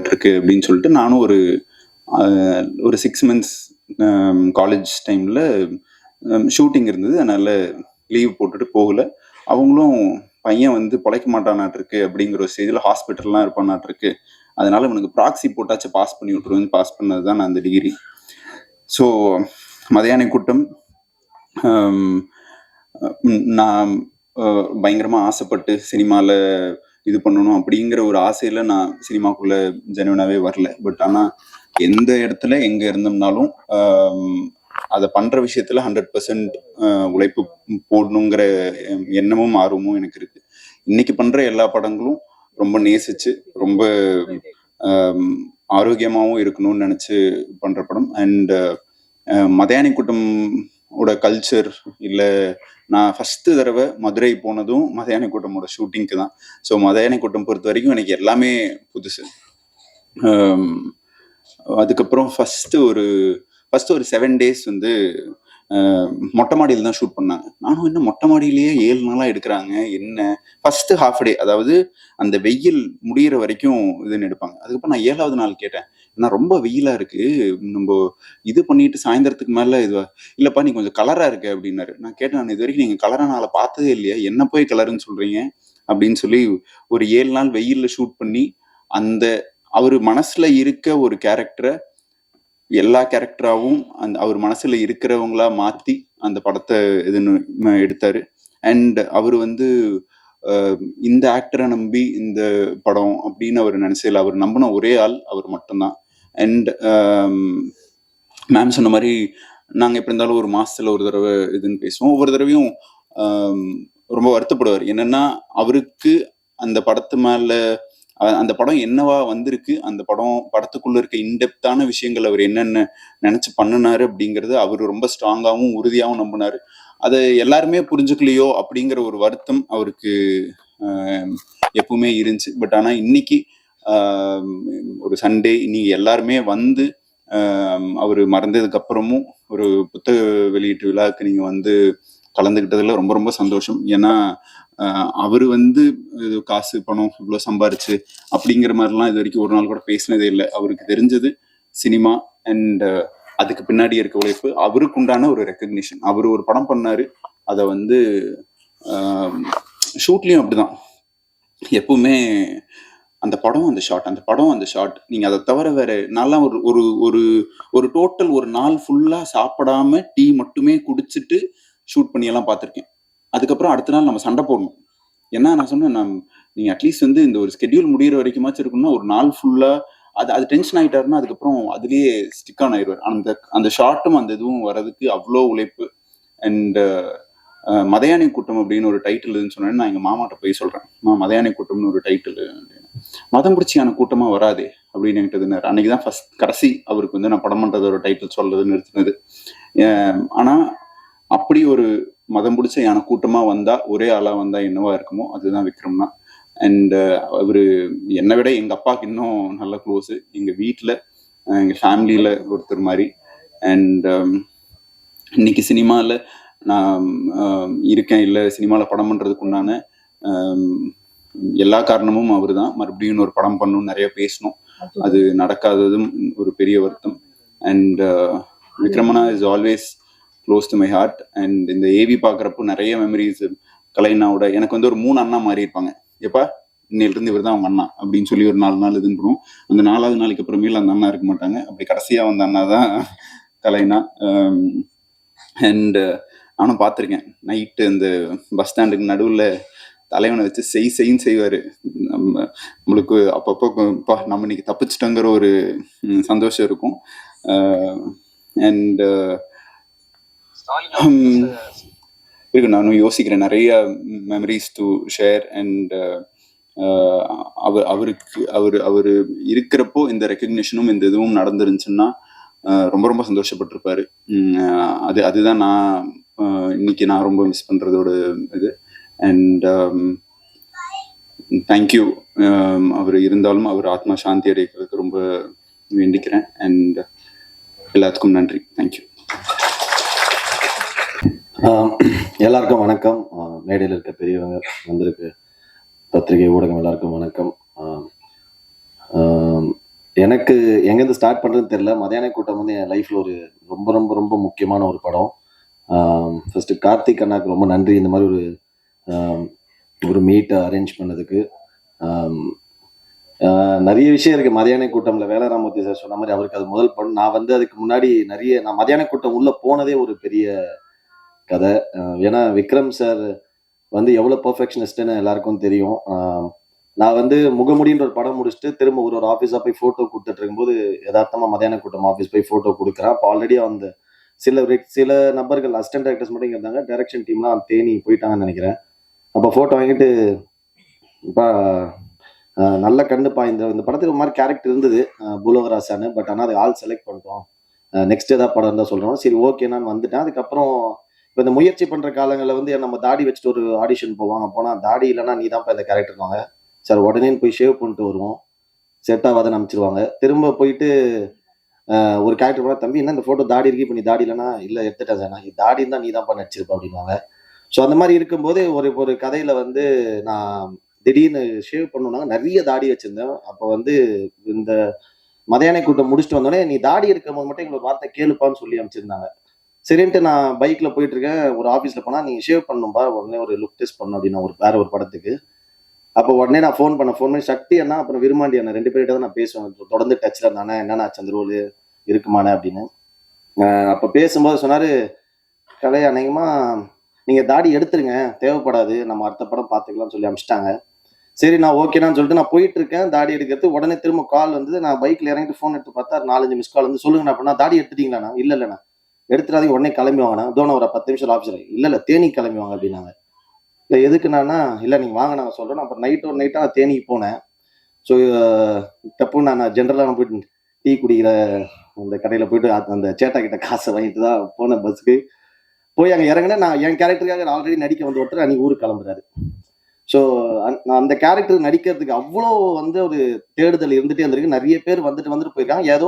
இருக்கு அப்படின்னு சொல்லிட்டு நானும் ஒரு 6 months காலேஜ் டைமில் ஷூட்டிங் இருந்தது. அதனால் லீவ் போட்டுட்டு போகல. அவங்களும் பையன் வந்து பொழைக்க மாட்டானாட்டிருக்கு அப்படிங்கிற ஒரு ஸ்டேஜில் ஹாஸ்பிட்டல்லாம் இருப்பானாட்டிருக்கு, அதனால இவனுக்கு ப்ராக்சி போட்டாச்சும் பாஸ் பண்ணி விட்டுருவேன். பாஸ் பண்ணது தான் நான் அந்த டிகிரி. ஸோ மதியான கூட்டம் நான் பயங்கரமாக ஆசைப்பட்டு சினிமாவில் இது பண்ணணும் அப்படிங்கிற ஒரு ஆசையில் நான் சினிமாக்குள்ளே ஜெனுவனாகவே வரல. பட் ஆனால் எந்த இடத்துல எங்கே இருந்தோம்னாலும் அதை பண்ணுற விஷயத்தில் 100% உழைப்பு போடணுங்கிற எண்ணமும் ஆர்வமும் எனக்கு இருக்குது. இன்னைக்கு பண்ணுற எல்லா படங்களும் ரொம்ப நேசித்து ரொம்ப ஆரோக்கியமாகவும் இருக்கணும்னு நினச்சி பண்ணுற படம். அண்ட் மதியான கூட்டமோட கல்ச்சர் இல்லை, நான் ஃபஸ்ட்டு தடவை மதுரை போனதும் மதியான கூட்டமோட ஷூட்டிங்க்கு தான். ஸோ மதியான கூட்டம் பொறுத்த வரைக்கும் எனக்கு எல்லாமே புதுசு. அதுக்கப்புறம் ஃபஸ்ட்டு ஒரு 7 days வந்து மொட்டை மாடியில் தான் ஷூட் பண்ணாங்க. நானும் இன்னும் மொட்டை மாடியிலேயே 7 நாளாக எடுக்கிறாங்க என்ன. ஃபஸ்ட்டு ஹாஃப் டே, அதாவது அந்த வெயில் முடிகிற வரைக்கும் இதுன்னு எடுப்பாங்க. அதுக்கப்புறம் நான் 7வது நாள் கேட்டேன், நான் ரொம்ப வெயிலாக இருக்குது, நம்ம இது பண்ணிட்டு சாயந்தரத்துக்கு மேலே இல்லைப்பா நீ கொஞ்சம் கலராக இருக்கு அப்படின்னாரு. நான் கேட்டேன், நான் இது வரைக்கும் நீங்கள் கலராக நாளை பார்த்ததே இல்லையா, என்ன போய் கலருன்னு சொல்கிறீங்க அப்படின்னு சொல்லி ஒரு 7 நாள் வெயிலில் ஷூட் பண்ணி அந்த அவர் மனசில் இருக்க ஒரு கேரக்டரை எல்லா கேரக்டராகவும் அவர் மனசுல இருக்கிறவங்களா மாத்தி அந்த படத்தை எடுத்தாரு. அண்ட் அவர் வந்து இந்த ஆக்டரை நம்பி இந்த படம் அப்படின்னு அவர் நினைச்சல, அவர் நம்பின ஒரே ஆள் அவர் மட்டும்தான். அண்ட் மேம் சொன்ன மாதிரி நாங்கள் எப்படி இருந்தாலும் ஒரு மாசத்துல ஒரு தடவை இதுன்னு பேசுவோம். ஒவ்வொரு தடவையும் ரொம்ப வருத்தப்படுவார். என்னன்னா அவருக்கு அந்த படத்து மேல அந்த படம் என்னவா வந்திருக்கு, அந்த படத்துக்குள்ள இருக்க இன்டெப்தான விஷயங்கள் அவர் என்னென்ன நினைச்சு பண்ணினாரு அப்படிங்கிறது அவர் ரொம்ப ஸ்ட்ராங்காகவும் உறுதியாகவும் நம்பினாரு. அதை எல்லாருமே புரிஞ்சுக்கலையோ அப்படிங்கிற ஒரு வருத்தம் அவருக்கு எப்பவுமே இருந்துச்சு. பட் ஆனால் இன்னைக்கு ஒரு சண்டே நீங்க எல்லாருமே வந்து அவர் மறந்ததுக்கு அப்புறமும் ஒரு புத்தக வெளியீட்டு விழாவுக்கு நீங்க வந்து கலந்துக்கிட்டதுல ரொம்ப ரொம்ப சந்தோஷம். ஏன்னா அவர் வந்து காசு பணம் இவ்வளோ சம்பாரிச்சு அப்படிங்கிற மாதிரிலாம் இது வரைக்கும் ஒரு நாள் கூட பேசினதே இல்லை. அவருக்கு தெரிஞ்சது சினிமா அண்ட் அதுக்கு பின்னாடி இருக்க உழைப்பு, அவருக்கு உண்டான ஒரு ரெக்கக்னிஷன். அவர் ஒரு படம் பண்ணாரு, அதை வந்து ஷூட்லேயும் அப்படிதான். எப்பவுமே அந்த படம் அந்த ஷாட் நீங்கள் அதை தவிர வேற நல்லா ஒரு ஒரு ஒரு டோட்டல் ஒரு நாள் ஃபுல்லாக சாப்பிடாம டீ மட்டுமே குடிச்சிட்டு ஷூட் பண்ணியெல்லாம் பார்த்துருக்கேன். அதுக்கப்புறம் அடுத்த நாள் நம்ம சண்டை போடணும். ஏன்னா நான் சொன்னேன், நீங்கள் அட்லீஸ்ட் வந்து இந்த ஒரு ஸ்கெட்யூல் முடிகிற வரைக்குமாச்சும் இருக்குன்னா ஒரு நாள் ஃபுல்லாக அது டென்ஷன் ஆகிட்டாருன்னா அதுக்கப்புறம் அதுலேயே ஸ்டிக் ஆன் ஆயிடுவார். அந்த ஷார்ட்டும் அந்த இதுவும் வர்றதுக்கு அவ்வளோ உழைப்பு. அண்ட் மதியான கூட்டம் அப்படின்னு ஒரு டைட்டில் இதுன்னு சொன்னேன்னு நான் எங்கள் மாமாட்ட போய் சொல்கிறேன், மதியான கூட்டம்னு ஒரு டைட்டில் மதம் பிடிச்சியான கூட்டமாக வராதே அப்படின்னு என்கிட்ட அன்னைக்கு தான் கடைசி அவருக்கு வந்து நான் படம் பண்ணுறது ஒரு டைட்டில் சொல்றது நிறுத்தினது. ஆனால் அப்படி ஒரு மதம் பிடிச்ச யான கூட்டமா வந்தா, ஒரே ஆளா வந்தா என்னவா இருக்குமோ அதுதான் விக்ரம்னா. அண்ட் அவரு என்னை விட எங்க அப்பாவுக்கு இன்னும் நல்ல க்ளோஸு, எங்க வீட்டில் எங்க ஃபேமிலியில ஒருத்தர் மாதிரி. அண்ட் இன்னைக்கு சினிமாவில் நான் இருக்கேன், இல்லை சினிமாவில் படம் பண்ணுறதுக்கு உண்டான எல்லா காரணமும் அவர் தான். மறுபடியும் ஒரு படம் பண்ணணும், நிறைய பேசணும், அது நடக்காததும் ஒரு பெரிய வருத்தம். அண்ட் விக்ரமனா is always close to my heart. And இந்த ஏவி பார்க்குறப்போ நிறைய மெமரிஸ். கலைனாவோட எனக்கு வந்து ஒரு 3 அண்ணா மாதிரி இருப்பாங்க. எப்பா இன்னிலிருந்து இவர் தான் அவங்க அண்ணா அப்படின்னு சொல்லி ஒரு 4 நாள் இதுன்னு பண்ணுவோம். அந்த 4வது நாளைக்கு அப்புறமேல அந்த அண்ணா இருக்க மாட்டாங்க. அப்படி கடைசியாக வந்த அண்ணா தான் கலைனா. அண்ட் நானும் பார்த்துருக்கேன், நைட்டு அந்த பஸ் ஸ்டாண்டுக்கு நடுவில் தலைவனை வச்சு செய்ன்னு செய்வார். நம்மளுக்கு அப்பப்போ நம்ம இன்னைக்கு தப்பிச்சிட்டோங்கிற ஒரு சந்தோஷம் இருக்கும். அண்ட் இருக்கு, நானும் யோசிக்கிறேன், நிறைய மெமரிஸ் டு ஷேர். அண்ட் அவர் இருக்கிறப்போ இந்த ரெக்கக்னிஷனும் இந்த இதுவும் நடந்துருந்துச்சுன்னா ரொம்ப ரொம்ப சந்தோஷப்பட்டிருப்பாரு. அதுதான் இன்னைக்கு நான் ரொம்ப மிஸ் பண்றதோட இது. And thank you. அவர் இருந்தாலும் அவர் ஆத்மா சாந்தி அடைக்கிறதுக்கு ரொம்ப வேண்டிக்கிறேன். அண்ட் எல்லாத்துக்கும் நன்றி. தேங்க்யூ. எல்லாருக்கும் வணக்கம். மேடையில் இருக்க பெரியவங்க, வந்திருக்கு பத்திரிகை ஊடகம், எல்லாருக்கும் வணக்கம். எனக்கு எங்கேருந்து ஸ்டார்ட் பண்ணுறதுன்னு தெரியல. மதியான கூட்டம் வந்து என் லைஃப்பில் ஒரு ரொம்ப ரொம்ப ரொம்ப முக்கியமான ஒரு படம். ஃபர்ஸ்ட் கார்த்திக் அண்ணாக்கு ரொம்ப நன்றி இந்த மாதிரி ஆம், ஒரு மீட்டை அரேஞ்ச் பண்ணதுக்கு. ஆம், நிறைய விஷயம் இருக்கு மதியான கூட்டம்ல. வேலராமூர்த்தி சார் சொன்ன மாதிரி அவருக்கு அது முதல் படம். நான் வந்து அதுக்கு முன்னாடி நான் மதியான கூட்டம் உள்ள போனதே ஒரு பெரிய கதை. ஏன்னா விக்ரம் சார் வந்து எவ்வளோ பர்ஃபெக்ஷனிஸ்ட்னு எல்லாருக்கும் தெரியும். நான் வந்து முகமுடின்ற ஒரு படம் முடிச்சுட்டு திரும்ப ஒரு ஆஃபீஸாக போய் ஃபோட்டோ கொடுத்துட்டு இருக்கும்போது யதார்த்தமாக மதியான கூட்டம் ஆஃபீஸ் போய் ஃபோட்டோ கொடுக்குறேன். அப்போ ஆல்ரெடி அந்த சில நபர்கள் அசிஸ்டன்ட் டைரக்டர்ஸ் மட்டும் இங்கே இருந்தாங்க. டைரக்ஷன் டீம்லாம் தேனி போயிட்டாங்கன்னு நினைக்கிறேன். அப்போ ஃபோட்டோ வாங்கிட்டு இப்போ நல்ல கண்டுப்பா இந்த படத்துக்கு ஒரு மாதிரி கேரக்டர் இருந்தது பூலோகராசான்னு. பட் ஆனால் அது ஆள் செலக்ட் பண்ணிட்டோம். நெக்ஸ்ட் ஏதாவது படம் இருந்தால் சொல்கிறோம். சரி ஓகே நான் வந்துட்டேன். அதுக்கப்புறம் இப்போ இந்த முயற்சி பண்ணுற காலங்களில் வந்து நம்ம தாடி வச்சுட்டு ஒரு ஆடிஷன் போவாங்க. போனால் தாடி இல்லைன்னா நீ தான் இப்போ இந்த கேரக்டர் வாங்க சார் உடனே போய் ஷேவ் பண்ணிட்டு வருவோம். செட் ஆகாத அனுப்பிச்சிருவாங்க. திரும்ப போயிட்டு ஒரு கேரக்டர் போனால் தம்பி என்ன இந்த ஃபோட்டோ தாடி இருக்கு இப்போ நீ தாடி இல்லைன்னா இல்லை எடுத்துட்டேன் சார் நான் தாடி இருந்தால் நீ தான் நடிச்சிருப்ப அப்படின்வாங்க. ஸோ அந்த மாதிரி இருக்கும்போது ஒரு கதையில வந்து நான் திடீர்னு ஷேவ் பண்ணணும்னா நிறைய தாடி வச்சிருந்தேன். அப்போ வந்து இந்த மதியான கூட்டம் முடிச்சுட்டு வந்தோடனே நீ தாடி இருக்கும் போது மட்டும் எங்களுக்கு வார்த்தை கேளுப்பான்னு சொல்லி அமைச்சிருந்தாங்க. சரின்ட்டு நான் பைக்ல போயிட்டு இருக்கேன். ஒரு ஆஃபீஸ்ல போனா நீங்க ஷேவ் பண்ணணும்பா உடனே ஒரு லுக் டெஸ்ட் பண்ணணும் அப்படின்னா வேற ஒரு படத்துக்கு. அப்போ உடனே நான் ஃபோன் பண்ணி சக்தி அண்ணா அப்புறம் விருமாண்டி அண்ணா 2 பேர்கிட்ட தான் நான் பேசுவேன். தொடர்ந்து டச்ல இருந்தானே என்னன்னா அந்த ரோல் இருக்குமானே அப்படின்னு. அப்போ பேசும்போது சொன்னாரு கலை அநேகமா நீங்க தாடி எடுத்துருங்க தேவைப்படாது நம்ம அடுத்த படம் பார்த்துக்கலாம்னு சொல்லி அனுப்பிச்சிட்டாங்க. சரி நான் ஓகேனான்னு சொல்லிட்டு நான் போயிட்டு இருக்கேன் தாடி எடுக்கிறது. உடனே திரும்ப கால் வந்தது. நான் பைக்ல இறங்கிட்டு ஃபோன் எடுத்து பார்த்தா 4-5 மிஸ் கால் வந்து சொல்லுங்க அப்படின்னா தாடி எடுத்துட்டீங்களா? இல்ல இல்லண்ணா எடுத்துடாதீங்க உடனே கிளம்பி வாங்கினா தோணும் ஒரு 10 நிமிஷம் ஆஃபீஸில் இல்ல தேனி கிளம்பி வாங்க அப்படின்னாங்க. இல்லை எதுக்குண்ணா இல்லை நீங்க வாங்க நாங்கள் சொல்றோம். அப்புறம் நைட்டா நான் தேனிக்கு போனேன். ஸோ தப்பு நான் ஜென்ரலாக நான் போயிட்டு டீ குடிக்கிற அந்த கடையில் போயிட்டு அந்த சேட்டா கிட்ட காசை வாங்கிட்டு தான் போனேன் பஸ்ஸுக்கு. போய் அங்கே இறங்கினேன். நான் என் கேரக்டருக்காக ஆல்ரெடி நடிக்க வந்து ஒருத்தர் அன்னைக்கு ஊருக்கு கிளம்புறாரு. ஸோ அந்த கேரக்டர் நடிக்கிறதுக்கு அவ்வளோ வந்து ஒரு தேடுதல் இருந்துட்டே இருந்திருக்கு. நிறைய பேர் வந்துட்டு போயிருக்காங்க. ஏதோ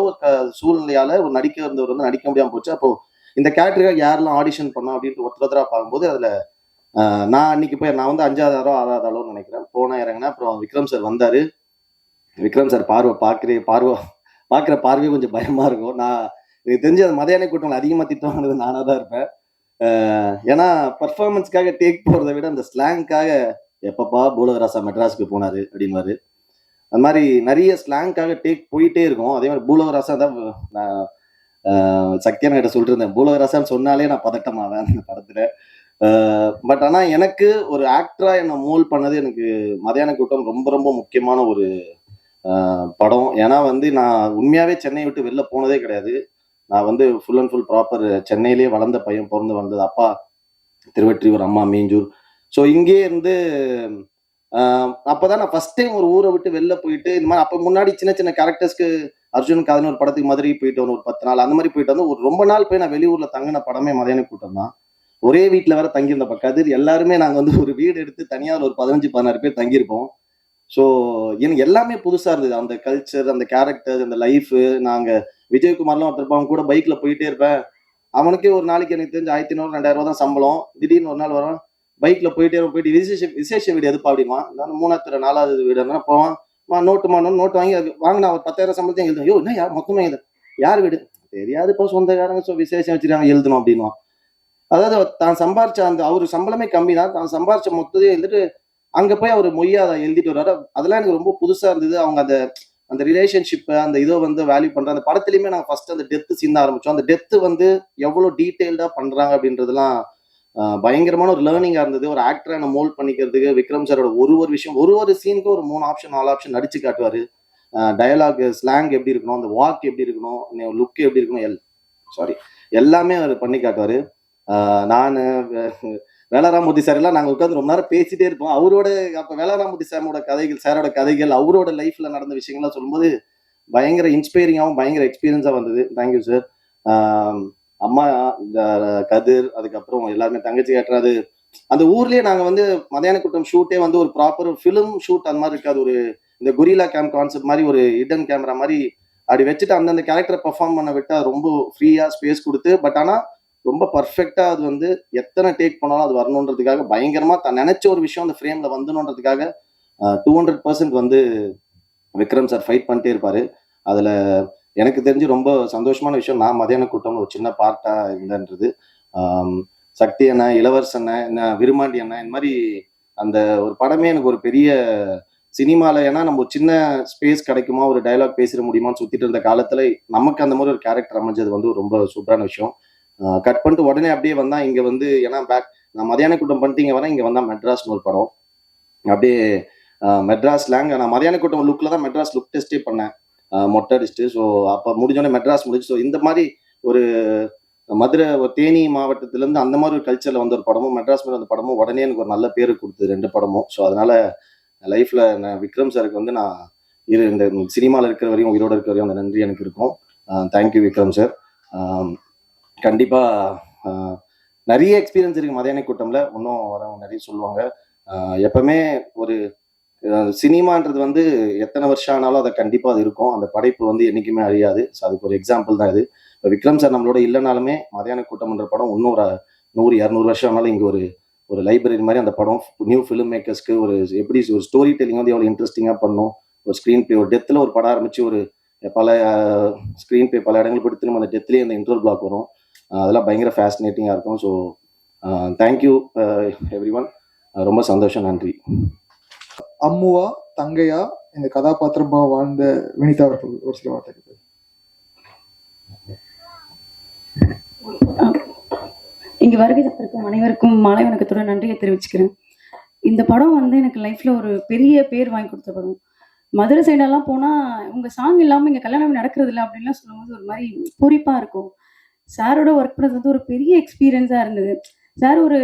சூழ்நிலையால ஒரு நடிக்க இருந்தவர் வந்து நடிக்க முடியாமல் போச்சு. அப்போ இந்த கேரக்டருக்காக யாரெல்லாம் ஆடிஷன் பண்ணோம் அப்படின்ட்டு ஒருத்தராக பார்க்கும்போது அதுல நான் அன்னைக்கு போய் நான் வந்து 5வது 6வது அளவுன்னு நினைக்கிறேன் போனேன் இறங்கினேன். அப்புறம் விக்ரம் சார் வந்தாரு. விக்ரம் சார் பார்க்குற பார்வையே கொஞ்சம் பயமா இருக்கும். நான் எனக்கு தெரிஞ்சு அது மதியான கூட்டங்கள் அதிகமாக திட்டுவாங்கிறது நானாக தான் இருப்பேன். ஏன்னா பர்ஃபார்மன்ஸ்க்காக டேக் போகிறத விட அந்த ஸ்லாங்காக எப்பப்பா பூலோகராசா மெட்ராஸுக்கு போனாரு அப்படின்வாரு. அந்த மாதிரி நிறைய ஸ்லாங்காக டேக் போயிட்டே இருக்கும். அதே மாதிரி பூலோகராசா தான் நான் சக்தியான கிட்ட சொல்லிட்டு இருந்தேன். பூலோகராசான்னு சொன்னாலே நான் பதட்டமாவேன் அந்த படத்துல. பட் ஆனா எனக்கு ஒரு ஆக்டரா என்னை மோல் பண்ணது எனக்கு மதியான கூட்டம் ரொம்ப ரொம்ப முக்கியமான ஒரு படம். ஏன்னா வந்து நான் உண்மையாவே சென்னையை விட்டு வெளில போனதே கிடையாது. நான் வந்து ஃபுல் அண்ட் ஃபுல் ப்ராப்பர் சென்னையிலேயே வளர்ந்த பையன். பிறந்து வளர்ந்தது அப்பா திருவெற்றியூர் அம்மா மீஞ்சூர். ஸோ இங்கே இருந்து அப்பதான் நான் ஃபர்ஸ்ட் டைம் ஒரு ஊரை விட்டு வெளில போயிட்டு இந்த மாதிரி அப்போ முன்னாடி சின்ன சின்ன கேரக்டர்ஸ்க்கு அர்ஜுன் காதன் ஒரு படத்துக்கு மதுரை போயிட்டு ஒரு 10 நாள் அந்த மாதிரி போயிட்டு வந்து ஒரு ரொம்ப நாள் போய் நான் வெளியூர்ல தங்கின படமே மதியான கூட்டம் தான். ஒரே வீட்டில் வேற தங்கியிருந்தப்ப கதிர் எல்லாருமே நாங்கள் வந்து ஒரு வீடு எடுத்து தனியார் ஒரு 15-16 பேர் தங்கியிருப்போம். ஸோ எனக்கு எல்லாமே புதுசா இருந்தது. அந்த கல்ச்சர் அந்த கேரக்டர் அந்த லைஃப். நாங்க விஜயகுமார்லாம் ஒருத்தருப்பான் கூட பைக்ல போயிட்டே இருப்பேன். அவனுக்கே ஒரு நாளைக்கு எனக்கு தெரிஞ்சு 1500-2000 தான் சம்பளம். திடீர்னு ஒரு நாள் வரும் பைக்ல போயிட்டு விசேஷ வீடு எதுப்பா அப்படின்வான். நான் 3வது 4வது வீடு இருந்தா போவான். நோட்டு வாங்கி வாங்கினா ஒரு 10,000 சம்பளத்தையும் எழுதும். ஐயோ என்ன யார் மொத்தமா எழுது யார் வீடு தெரியாது இப்போ சொந்தக்காரங்க ஸோ விசேஷம் வச்சிருக்காங்க எழுதணும் அப்படின்வான். அதாவது தான் சம்பாரிச்ச அந்த அவரு சம்பளமே கம்மி தான். தான் சம்பாரிச்ச மொத்தத்தையும் எழுதிட்டு அங்க போய் அவர் மொய்யா அதை எழுதிட்டு வர்றாரு. அதெல்லாம் எனக்கு ரொம்ப புதுசா இருந்தது. அவங்க அந்த ரிலேஷன்ஷிப் அந்த இதோ வந்து வேல்யூ பண்ற அந்த படத்துலயுமே நாங்கள் ஃபர்ஸ்ட் அந்த டெத்து சீன் தான் ஆரம்பிச்சோம். அந்த டெத்து வந்து எவ்வளவு டீட்டெயில்டா பண்றாங்க அப்படின்றதுலாம் பயங்கரமான ஒரு லேர்னிங்கா இருந்தது. ஒரு ஆக்டரை என்ன மோல்ட் பண்ணிக்கிறதுக்கு விக்ரம் சாரோட ஒரு விஷயம் ஒரு சீனுக்கு ஒரு 3 ஆப்ஷன் 4 ஆப்ஷன் நடிச்சு காட்டுவாரு. டயலாக் ஸ்லாங் எப்படி இருக்கணும், அந்த வாக் எப்படி இருக்கணும், லுக் எப்படி இருக்கணும், எல்லாமே அவர் பண்ணி காட்டுவாரு. நான் வேலராமூர்த்தி சார் எல்லாம் நாங்கள் உட்காந்து ரொம்ப நேரம் பேசிட்டே இருப்போம். அவரோட அப்போ வேலராமூர்த்தி சாரோட கதைகள் அவரோட லைஃப்ல நடந்த விஷயங்கள்லாம் சொல்லும்போது பயங்கர இன்ஸ்பைரிங்காகவும் பயங்கர எக்ஸ்பீரியன்ஸா வந்தது. Thank you sir. அம்மா கதிர் அதுக்கப்புறம் எல்லாருமே தங்கச்சி கட்டுறாது. அந்த ஊர்லயே நாங்க வந்து மதியான கூட்டம் ஷூட்டே வந்து ஒரு ப்ராப்பர் ஃபிலிம் ஷூட் அந்த மாதிரி இருக்காது. ஒரு இந்த கொரில்லா கேம் கான்செப்ட் மாதிரி ஒரு ஹிடன் கேமரா மாதிரி அப்படி வச்சுட்டு அந்தந்த கேரக்டரை பெர்ஃபார்ம் பண்ண விட்டு அது ரொம்ப ஃப்ரீயா ஸ்பேஸ் கொடுத்து பட் ஆனா ரொம்ப பர்ஃபெக்டா அது வந்து எத்தனை டேக் பண்ணாலும் அது வரணுன்றதுக்காக பயங்கரமா தான் நினைச்ச ஒரு விஷயம் அந்த ஃப்ரேம்ல வந்துணுன்றதுக்காக 200% வந்து விக்ரம் சார் ஃபைட் பண்ணிட்டே இருப்பாரு. அதுல எனக்கு தெரிஞ்சு ரொம்ப சந்தோஷமான விஷயம், நான் மதியான கூட்டம்னு ஒரு சின்ன பார்ட்டா இருந்தேன்றது. சக்தி அண்ணன், இளவரசன் அண்ணன், என்ன விருமாண்டி அண்ணன், இந்த மாதிரி அந்த ஒரு படமே எனக்கு ஒரு பெரிய சினிமால, ஏன்னா நம்ம ஒரு சின்ன ஸ்பேஸ் கிடைக்குமா, ஒரு டயலாக் பேசிட முடியுமான்னு சுத்திட்டு இருந்த காலத்துல நமக்கு அந்த மாதிரி ஒரு கேரக்டர் அமைஞ்சது வந்து ரொம்ப சூப்பரான விஷயம். கட் பண்ணிட்டு உடனே அப்படியே வந்தா இங்க வந்து, ஏன்னா நான் மதியான கூட்டம் பண்ணிட்டு இங்க வரேன், இங்க வந்தா மெட்ராஸ்னு ஒரு படம். அப்படியே மெட்ராஸ் ஸ்லாங், நான் மதியான கூட்டம் லுக்ல தான் மெட்ராஸ் லுக் டெஸ்டே பண்ணேன், மொட்டை அடிச்சுட்டு. ஸோ அப்போ முடிஞ்சோடனே மெட்ராஸ் முடிச்சு. ஸோ இந்த மாதிரி ஒரு மதுரை, ஒரு தேனி மாவட்டத்திலேருந்து அந்த மாதிரி ஒரு கல்ச்சரில் வந்த ஒரு படமும், மெட்ராஸ் மாதிரி வந்த படமும் உடனே எனக்கு ஒரு நல்ல பேர் கொடுத்தது, ரெண்டு படமும். ஸோ அதனால லைஃப்ல நான் விக்ரம் சாருக்கு வந்து நான் இந்த சினிமாவில் இருக்கிற வரையும், உயிரோட இருக்கிற வரையும் அந்த நன்றி எனக்கு இருக்கும். Thank you Vikram sir. கண்டிப்பா நிறைய எக்ஸ்பீரியன்ஸ் இருக்கு மதியான கூட்டம்ல, இன்னும் வரவங்க நிறைய சொல்லுவாங்க. எப்பவுமே ஒரு சினிமான்றது வந்து எத்தனை வருஷம் ஆனாலும் அதை கண்டிப்பா அது இருக்கும், அந்த படைப்பு வந்து என்னைக்குமே அழியாது. ஸோ அதுக்கு ஒரு எக்ஸாம்பிள் தான் இது. இப்போ விக்ரம் சார் நம்மளோட இல்லைனாலுமே மதியான கூட்டம்ன்ற படம் இன்னும் ஒரு 100-200 வருஷம் ஆனாலும் இங்கே ஒரு ஒரு லைப்ரரி மாதிரி அந்த படம் நியூ ஃபிலிம் மேக்கர்ஸ்க்கு ஒரு எப்படி ஒரு ஸ்டோரி டெல்லிங் வந்து எவ்வளோ இன்ட்ரெஸ்டிங்காக பண்ணும், ஒரு ஸ்க்ரீன் பிளே, ஒரு டெத்தில் ஒரு படம் ஆரம்பிச்சு ஒரு பல ஸ்க்ரீன் பிளே பல இடங்கள் போட்டு திரும்ப அந்த டெத்லேயே அந்த இன்ட்ரோல் பிளாக் வரும், அதெல்லாம் பயங்கர ஃபேசினேட்டிங்காக இருக்கும். ஸோ தேங்க்யூ எவ்ரி ஒன், ரொம்ப சந்தோஷம், நன்றி. அம்முவா தங்கையா இந்த கதாபாத்திரமா வாழ்ந்த வினிதா அவர்கள் ஒரு சில வார்த்தைகள். இங்க வருகை தந்திருக்கும் அனைவருக்கும் மாலை வணக்கத்தோட நன்றியை தெரிவிச்சுக்கிறேன். இந்த படம் வந்து எனக்கு லைஃப்ல ஒரு பெரிய பேர் வாங்கி கொடுத்த படம். மதுரை சைடெல்லாம் போனா உங்க சாங் இல்லாம இங்க கல்யாணம் நடக்கிறது இல்லை அப்படின்லாம் சொல்லும்போது ஒரு மாதிரி பூரிப்பா இருக்கும். சாரோட ஒர்க் பண்ணது வந்து ஒரு பெரிய எக்ஸ்பீரியன்ஸா இருந்தது. சார் ஒரு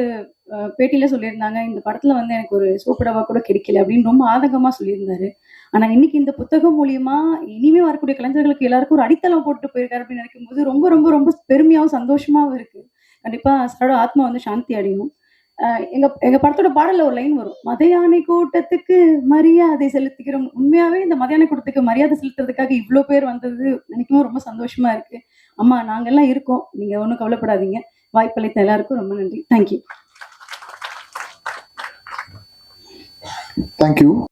பேட்டியில சொல்லியிருந்தாங்க, இந்த படத்துல வந்து எனக்கு ஒரு சோப்படவா கூட கிடைக்கல அப்படின்னு ரொம்ப ஆதங்கமா சொல்லியிருந்தாரு. ஆனா இன்னைக்கு இந்த புத்தகம் மூலியமா இனிமே வரக்கூடிய கலைஞர்களுக்கு எல்லாருக்கும் ஒரு அடித்தளம் போட்டு போயிருக்காரு அப்படின்னு நினைக்கும் போது ரொம்ப ரொம்ப ரொம்ப பெருமையாவும் சந்தோஷமாவும் இருக்கு. கண்டிப்பா சாரோட ஆத்மா வந்து சாந்தி அடையும். எங்க எங்க படத்தோட பாடல்ல ஒரு லைன் வரும், மதியான கூட்டத்துக்கு மரியாதை செலுத்துகிறோம். உண்மையாவே இந்த மதியான கூட்டத்துக்கு மரியாதை செலுத்துறதுக்காக இவ்வளோ பேர் வந்தது நினைக்கும் ரொம்ப சந்தோஷமா இருக்கு. அம்மா நாங்கெல்லாம் இருக்கோம், நீங்க ஒன்றும் கவலைப்படாதீங்க. வாய்ப்பளித்த எல்லாருக்கும் ரொம்ப நன்றி. தேங்க்யூ. தேங்க்யூ.